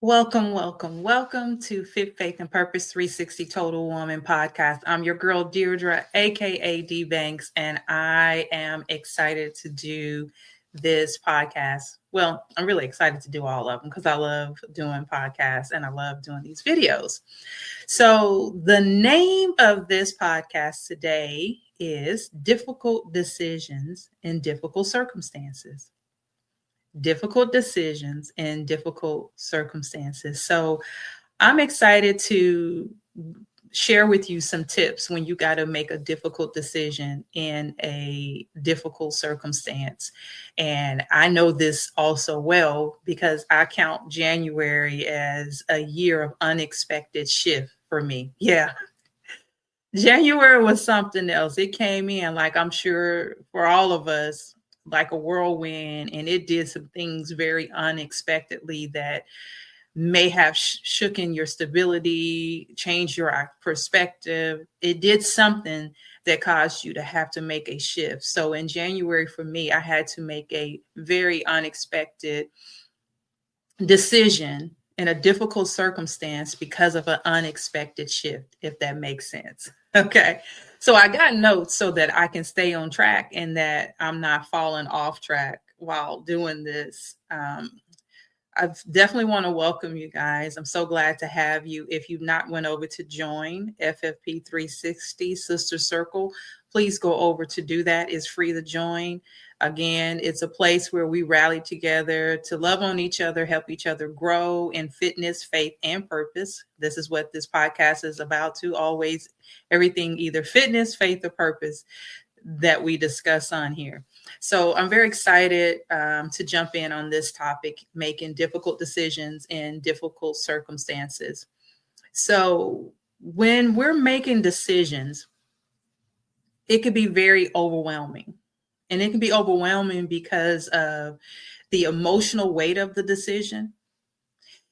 Welcome, welcome, welcome to Fit Faith and Purpose 360 Total Woman podcast. I'm your girl Deridre, aka DBanks, and I am excited to do this podcast. Well, I'm really excited to do all of them because I love doing podcasts and I love doing these videos. So, the name of this podcast today is Difficult Decisions in Difficult Circumstances. Difficult decisions in difficult circumstances. So I'm excited to share with you some tips when you got to make a difficult decision in a difficult circumstance. And I know this also well because I count January as a year of unexpected shift for me. Yeah. January was something else. It came in, like I'm sure for all of us, like a whirlwind, and it did some things very unexpectedly that may have shooken your stability, changed your perspective. It did something that caused you to have to make a shift. So in January, for me, I had to make a very unexpected decision in a difficult circumstance because of an unexpected shift, if that makes sense. Okay. So I got notes so that I can stay on track and that I'm not falling off track while doing this. I definitely want to welcome you guys. I'm so glad to have you. If you've not went over to join FFP 360 Sister Circle, please go over to do that. It's free to join. Again, it's a place where we rally together to love on each other, help each other grow in fitness, faith, and purpose. This is what this podcast is about, to always everything, either fitness, faith, or purpose that we discuss on here. So I'm very excited to jump in on this topic, making difficult decisions in difficult circumstances. So when we're making decisions, it could be very overwhelming. And it can be overwhelming because of the emotional weight of the decision.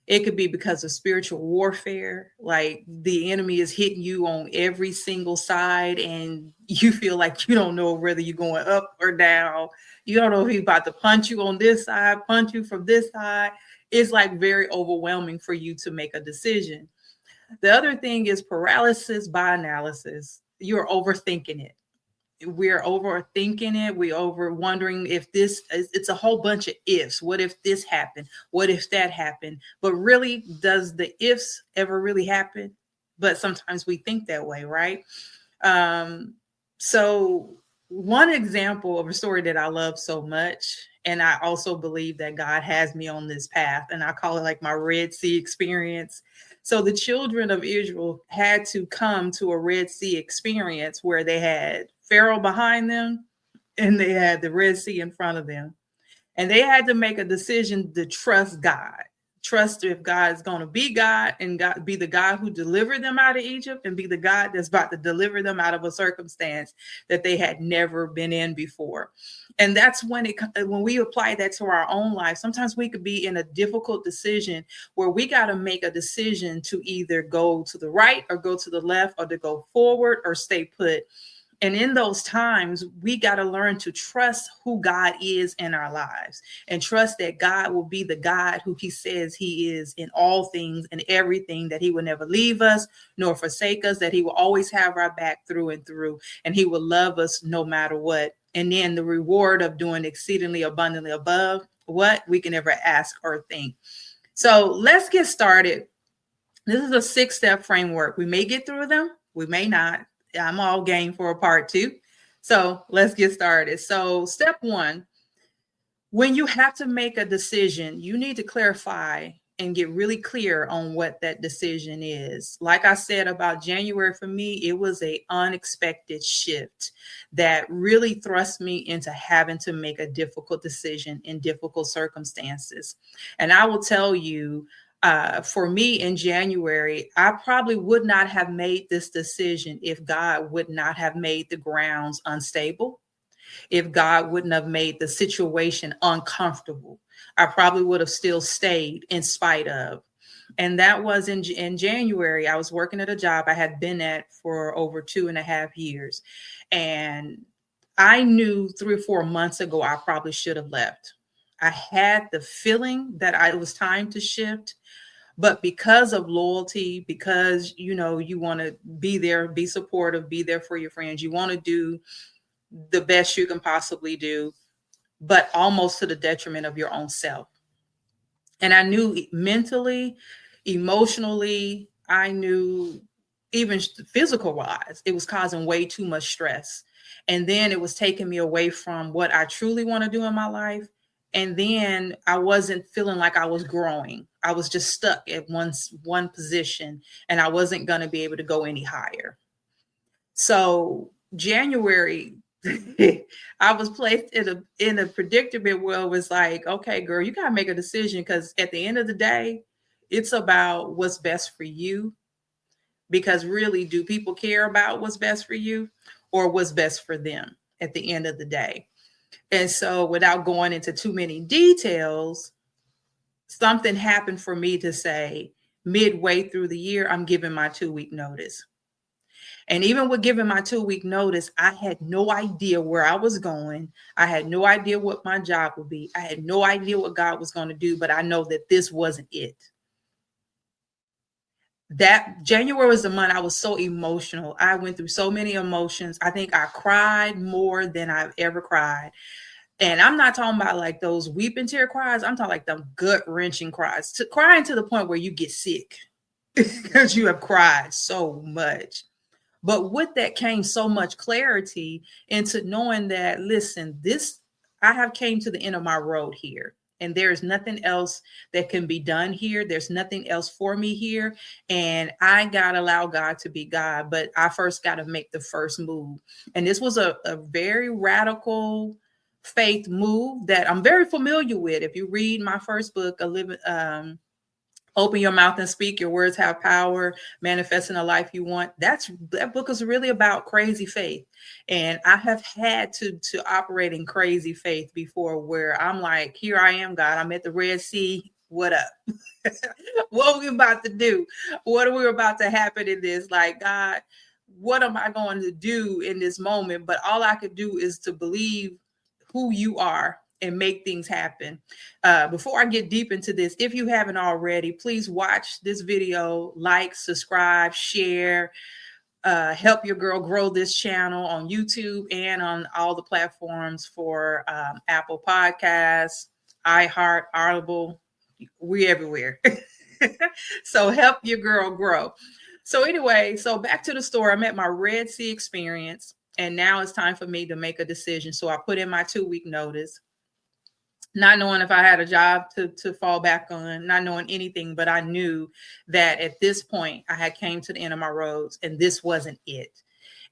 It could be because of spiritual warfare, like the enemy is hitting you on every single side, and you feel like you don't know whether you're going up or down. You don't know if he's about to punch you on this side, punch you from this side. It's like very overwhelming for you to make a decision. The other thing is paralysis by analysis. You're overthinking it. We're overthinking it. We over wondering if this it's a whole bunch of ifs. What if this happened? What if that happened? But really, does the ifs ever really happen? But sometimes we think that way, right? So one example of a story that I love so much, and I also believe that God has me on this path, and I call it like my Red Sea experience. So the children of Israel had to come to a Red Sea experience where they had Pharaoh behind them and they had the Red Sea in front of them. And they had to make a decision to trust God. Trust if God is going to be God and God be the God who delivered them out of Egypt, and be the God that's about to deliver them out of a circumstance that they had never been in before. And that's when when we apply that to our own life, sometimes we could be in a difficult decision where we got to make a decision to either go to the right or go to the left, or to go forward or stay put. And in those times, we got to learn to trust who God is in our lives, and trust that God will be the God who he says he is in all things and everything, that he will never leave us nor forsake us, that he will always have our back through and through, and he will love us no matter what. And then the reward of doing exceedingly abundantly above what we can ever ask or think. So let's get started. This is a 6-step framework. We may get through them, we may not. I'm all game for a part 2. So let's get started. So step 1, when you have to make a decision, you need to clarify and get really clear on what that decision is. Like I said about January, for me, it was an unexpected shift that really thrust me into having to make a difficult decision in difficult circumstances. And I will tell you, for me in January, I probably would not have made this decision if God would not have made the grounds unstable, if God wouldn't have made the situation uncomfortable. I probably would have still stayed in spite of. And that was in January. I was working at a job I had been at for over 2.5 years. And I knew 3 or 4 months ago, I probably should have left. I had the feeling that it was time to shift, But because of loyalty, because you want to be there, be supportive, be there for your friends, you want to do the best you can possibly do, but almost to the detriment of your own self. And I knew mentally, emotionally, I knew even physical wise, it was causing way too much stress. And then it was taking me away from what I truly want to do in my life. And then I wasn't feeling like I was growing. I was just stuck at one position, and I wasn't going to be able to go any higher. So January, I was placed in a predicament where it was like, okay, girl, you gotta make a decision, because at the end of the day, it's about what's best for you. Because really, do people care about what's best for you or what's best for them at the end of the day? And so, without going into too many details, something happened for me to say midway through the year, I'm giving my 2-week notice. And even with giving my 2-week notice, I had no idea where I was going. I had no idea what my job would be. I had no idea what God was going to do, but I know that this wasn't it. That January was the month I was so emotional. I went through so many emotions. I think I cried more than I've ever cried. And I'm not talking about like those weeping tear cries. I'm talking like them gut wrenching cries, crying to the point where you get sick because you have cried so much. But with that came so much clarity into knowing that, listen, I have came to the end of my road here. And there is nothing else that can be done here. There's nothing else for me here. And I got to allow God to be God. But I first got to make the first move. And this was a very radical faith move that I'm very familiar with. If you read my first book, Open Your Mouth and Speak, Your Words Have Power, Manifesting a Life You Want. That book is really about crazy faith. And I have had to operate in crazy faith before, where I'm like, here I am, God. I'm at the Red Sea. What up? What are we about to do? What are we about to happen in this? Like, God, what am I going to do in this moment? But all I could do is to believe who you are and make things happen. Before I get deep into this, if you haven't already, please watch this video, like, subscribe, share, help your girl grow this channel on YouTube and on all the platforms for Apple Podcasts, iHeart, Audible. We everywhere. So help your girl grow. So anyway, so back to the story. I'm at my Red Sea experience, and now it's time for me to make a decision. So I put in my 2-week notice, not knowing if I had a job to fall back on, not knowing anything, but I knew that at this point I had came to the end of my roads, and this wasn't it.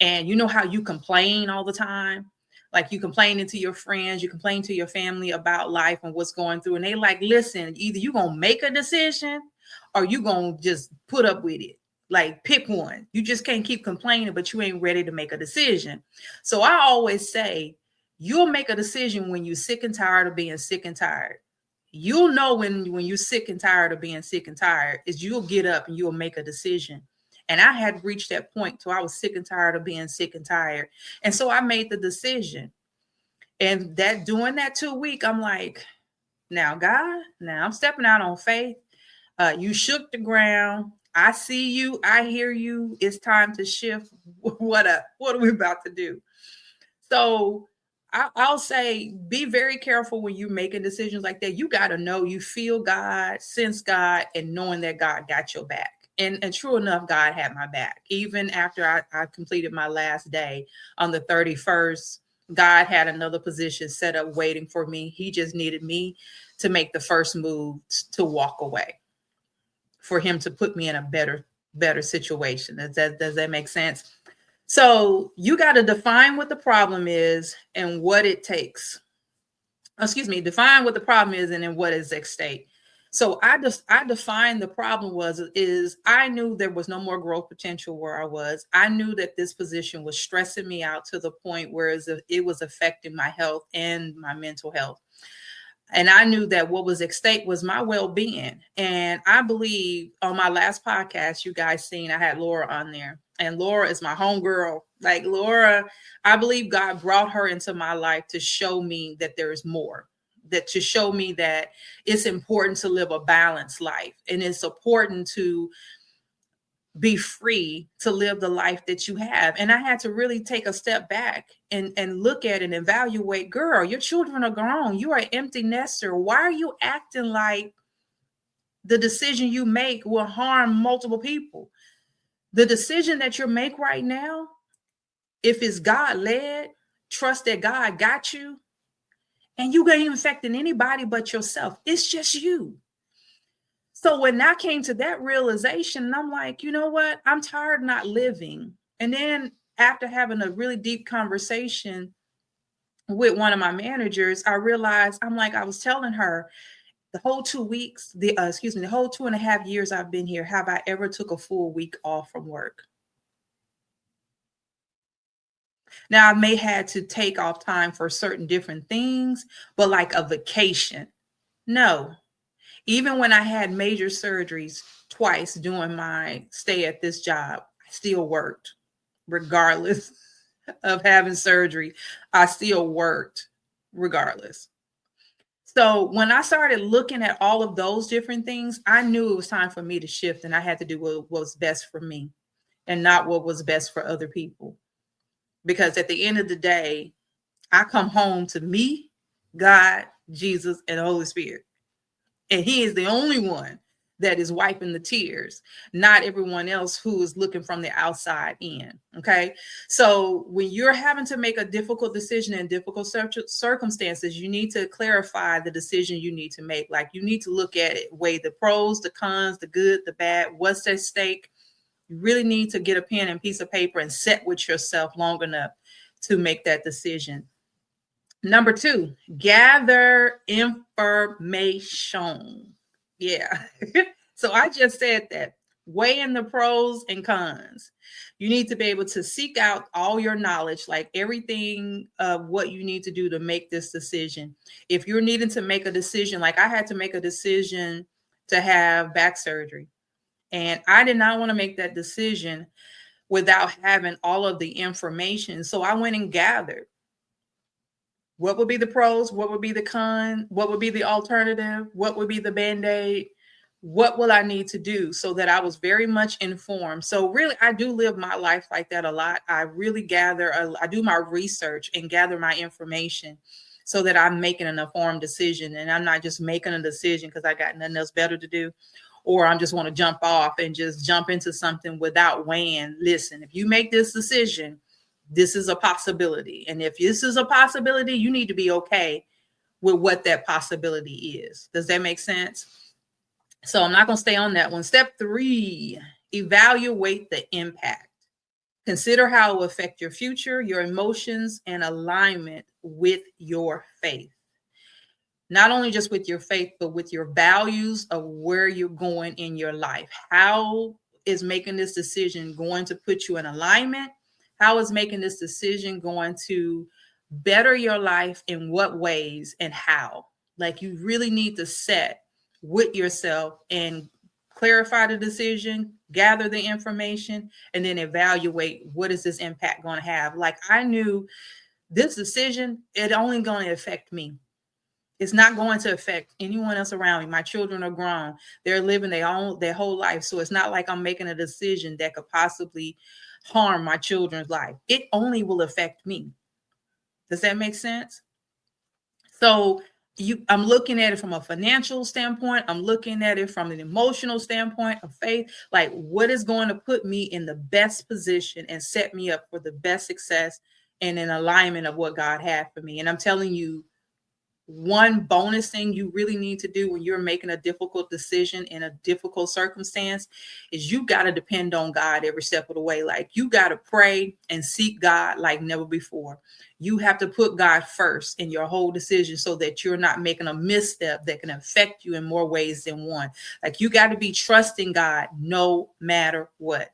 And you know how you complain all the time? Like, you complaining to your friends, you complain to your family about life and what's going through. And they like, listen, either you going to make a decision or you going to just put up with it. Like, pick one. You just can't keep complaining, but you ain't ready to make a decision. So I always say, you'll make a decision when you're sick and tired of being sick and tired. You'll know when you're sick and tired of being sick and tired is you'll get up and you'll make a decision. And I had reached that point till I was sick and tired of being sick and tired. And so I made the decision. And that during that 2 week, I'm like, now, God, now I'm stepping out on faith. You shook the ground. I see you. I hear you. It's time to shift. What up? What are we about to do? So I'll say, be very careful when you're making decisions like that. You got to know, you feel God, sense God, and knowing that God got your back. And true enough, God had my back. Even after I completed my last day on the 31st, God had another position set up waiting for me. He just needed me to make the first move to walk away, for him to put me in a better situation. Does that make sense? So you got to define what the problem is and what it takes. Define what the problem is and then what is at stake. So I defined the problem is I knew there was no more growth potential where I was. I knew that this position was stressing me out to the point where it was affecting my health and my mental health. And I knew that what was at stake was my well-being. And I believe on my last podcast, you guys seen, I had Laura on there. And Laura is my homegirl. Like, Laura, I believe God brought her into my life to show me that there is more. that to show me that it's important to live a balanced life, and it's important to be free to live the life that you have. And I had to really take a step back and look at and evaluate, girl, your children are grown. You are an empty nester. Why are you acting like the decision you make will harm multiple people? The decision that you make right now, if it's God led, trust that God got you, and you ain't affecting anybody but yourself. It's just you. So when I came to that realization, I'm like, you know what? I'm tired of not living. And then after having a really deep conversation with one of my managers, I realized, I'm like, I was telling her the whole 2 weeks, the whole 2.5 years I've been here, have I ever took a full week off from work? Now I may had to take off time for certain different things, but like a vacation, no. Even when I had major surgeries twice during my stay at this job, I still worked regardless of having surgery. I still worked regardless. So when I started looking at all of those different things, I knew it was time for me to shift, and I had to do what was best for me and not what was best for other people. Because at the end of the day, I come home to me, God, Jesus, and the Holy Spirit. And he is the only one that is wiping the tears, not everyone else who is looking from the outside in. Okay. So when you're having to make a difficult decision in difficult circumstances, you need to clarify the decision you need to make. Like, you need to look at it, weigh the pros, the cons, the good, the bad, what's at stake. You really need to get a pen and piece of paper and sit with yourself long enough to make that decision. Number 2, gather information. Yeah. So I just said that. Weigh in the pros and cons. You need to be able to seek out all your knowledge, like everything of what you need to do to make this decision. If you're needing to make a decision, like I had to make a decision to have back surgery, and I did not want to make that decision without having all of the information. So I went and gathered. What would be the pros? What would be the con? What would be the alternative? What would be the Band-Aid? What will I need to do? So that I was very much informed. So really, I do live my life like that a lot. I really I do my research and gather my information so that I'm making an informed decision. And I'm not just making a decision because I got nothing else better to do, or I'm just want to jump off and just jump into something without weighing. Listen, if you make this decision, this is a possibility. And if this is a possibility, you need to be okay with what that possibility is. Does that make sense? So I'm not going to stay on that one. Step 3, evaluate the impact. Consider how it will affect your future, your emotions, and alignment with your faith. Not only just with your faith, but with your values of where you're going in your life. How is making this decision going to put you in alignment? How is making this decision going to better your life? In what ways and how? Like, you really need to set with yourself and clarify the decision, gather the information, and then evaluate what is this impact going to have. Like, I knew this decision, it only going to affect me. It's not going to affect anyone else around me. My children are grown. They're living their whole life. So it's not like I'm making a decision that could possibly harm my children's life. It only will affect me. Does that make sense? So I'm looking at it from a financial standpoint. I'm looking at it from an emotional standpoint of faith. Like, what is going to put me in the best position and set me up for the best success and an alignment of what God had for me? And I'm telling you, one bonus thing you really need to do when you're making a difficult decision in a difficult circumstance is you got to depend on God every step of the way. Like, you got to pray and seek God like never before. You have to put God first in your whole decision so that you're not making a misstep that can affect you in more ways than one. Like, you got to be trusting God no matter what.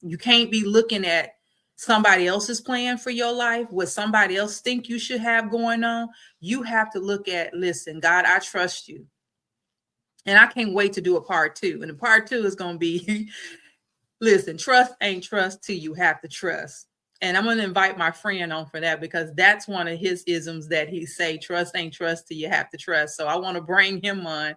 You can't be looking at somebody else's plan for your life, what somebody else think you should have going on. You have to look at, listen, God, I trust you. And I can't wait to do a part 2. And the part 2 is going to be, listen, trust ain't trust till you have to trust. And I'm going to invite my friend on for that, because that's one of his isms that he say, trust ain't trust till you have to trust. So I want to bring him on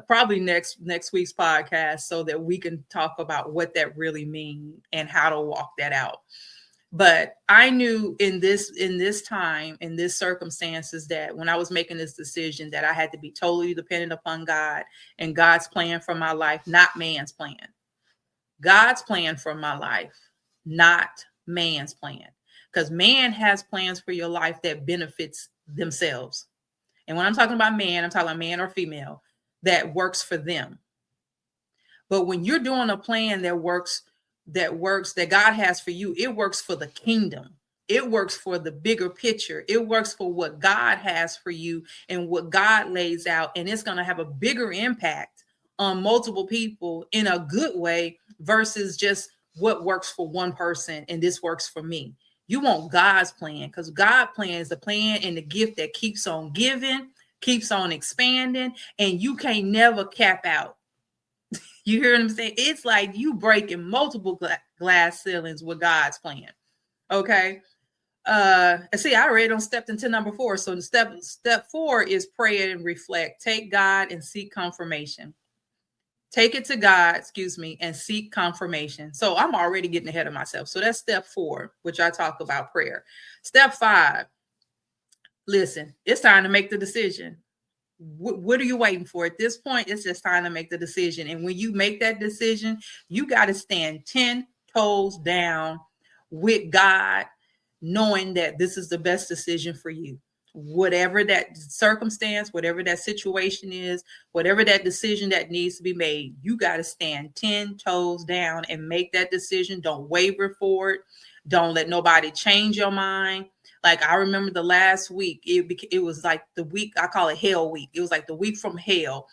probably next week's podcast, so that we can talk about what that really means and how to walk that out. But I knew in this time, in this circumstances, that when I was making this decision, that I had to be totally dependent upon God and God's plan for my life, not man's plan. God's plan for my life, not man's plan. Because man has plans for your life that benefits themselves. And when I'm talking about man, I'm talking about man or female that works for them. But when you're doing a plan that works, that God has for you, it works for the kingdom. It works for the bigger picture. It works for what God has for you and what God lays out. And it's going to have a bigger impact on multiple people in a good way versus just what works for one person and this works for me. You want God's plan, because God's plan is the plan and the gift that keeps on giving, keeps on expanding, and you can't never cap out. You hear what I'm saying? It's like you breaking multiple glass ceilings with God's plan. Okay. See, I already stepped into number 4. So the step 4 is pray and reflect. Take God and seek confirmation. Take it to God, and seek confirmation. So I'm already getting ahead of myself. So that's step 4, which I talk about prayer. Step 5, listen, it's time to make the decision. What are you waiting for? At this point, it's just time to make the decision. And when you make that decision, you got to stand 10 toes down with God, knowing that this is the best decision for you. Whatever that circumstance, whatever that situation is, whatever that decision that needs to be made, you got to stand 10 toes down and make that decision. Don't waver for it. Don't let nobody change your mind. Like I remember the last week, it was like the week, I call it hell week. It was like the week from hell.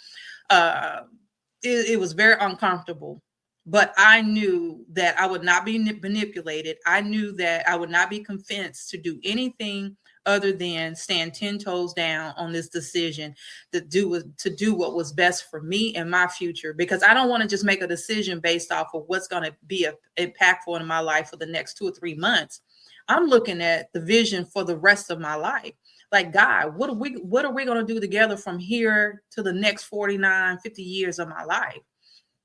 It was very uncomfortable, but I knew that I would not be manipulated. I knew that I would not be convinced to do anything other than stand 10 toes down on this decision to do what was best for me and my future, because I don't want to just make a decision based off of what's going to be impactful in my life for the next 2 or 3 months. I'm looking at the vision for the rest of my life. Like, God, what are we going to do together from here to the next 49, 50 years of my life?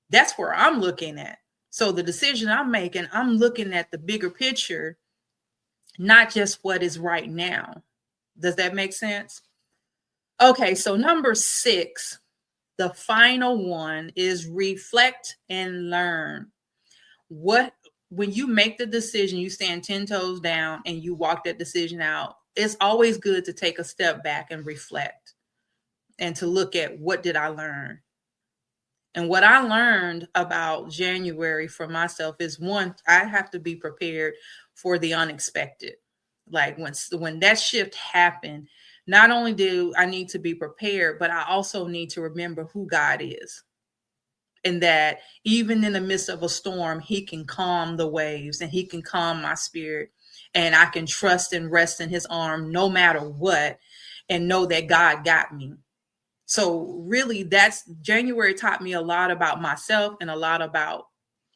That's where I'm looking at. So the decision I'm making, I'm looking at the bigger picture, not just what is right now. Does that make sense? Okay, so number 6, the final one, is reflect and learn. When you make the decision, you stand 10 toes down and you walk that decision out, it's always good to take a step back and reflect and to look at, what did I learn? And what I learned about January for myself is, one, I have to be prepared for the unexpected. Like when that shift happened, not only do I need to be prepared, but I also need to remember who God is. And that even in the midst of a storm, he can calm the waves and he can calm my spirit. And I can trust and rest in his arm no matter what, and know that God got me. So really, that's January taught me a lot about myself and a lot about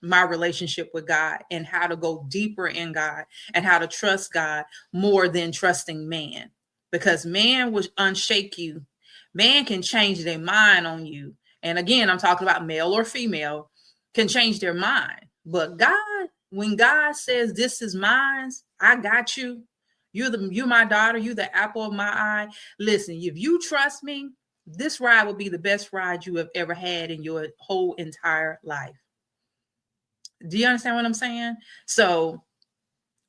my relationship with God and how to go deeper in God and how to trust God more than trusting man, because man will unshake you. Man can change their mind on you. And again, I'm talking about male or female, can change their mind. But God, when God says, this is mine, I got you. You're my daughter. You're the apple of my eye. Listen, if you trust me, this ride will be the best ride you have ever had in your whole entire life. Do you understand what I'm saying? So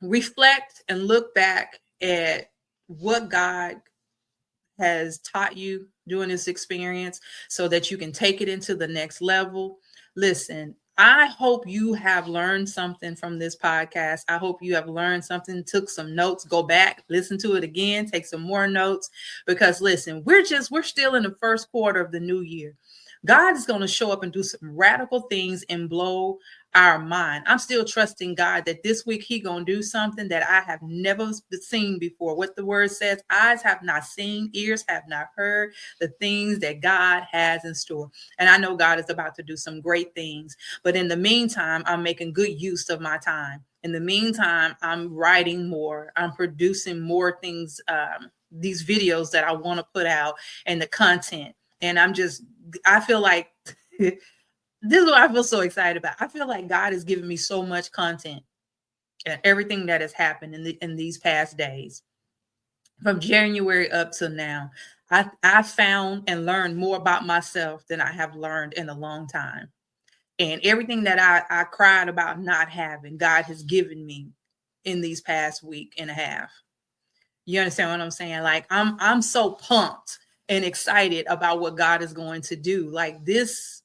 reflect and look back at what God has taught you during this experience so that you can take it into the next level. Listen, I hope you have learned something from this podcast. I hope you have learned something, took some notes, go back, listen to it again, take some more notes, because listen, we're still in the first quarter of the new year. God is going to show up and do some radical things and blow our mind. I'm still trusting God that this week He gonna do something that I have never seen before. What the word says, eyes have not seen, ears have not heard the things that God has in store. And I know God is about to do some great things. But in the meantime, I'm making good use of my time. In the meantime, I'm writing more. I'm producing more things, these videos that I want to put out and the content. And I feel like this is what I feel so excited about. I feel like God has given me so much content and everything that has happened in these past days. From January up to now, I found and learned more about myself than I have learned in a long time. And everything that I cried about not having, God has given me in these past week and a half. You understand what I'm saying? Like I'm so pumped and excited about what God is going to do. Like this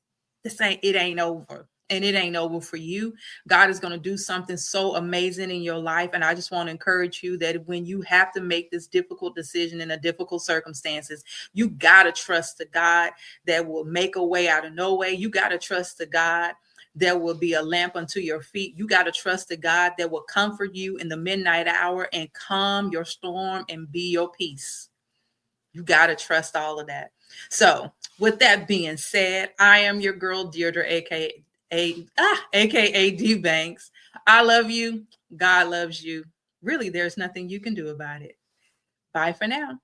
ain't over. And it ain't over for you. God is going to do something so amazing in your life. And I just want to encourage you that when you have to make this difficult decision in a difficult circumstances, you got to trust the God that will make a way out of no way. You got to trust the God that will be a lamp unto your feet. You got to trust the God that will comfort you in the midnight hour and calm your storm and be your peace. You got to trust all of that. So with that being said, I am your girl, Deridre, aka DBanks. I love you. God loves you. Really, there's nothing you can do about it. Bye for now.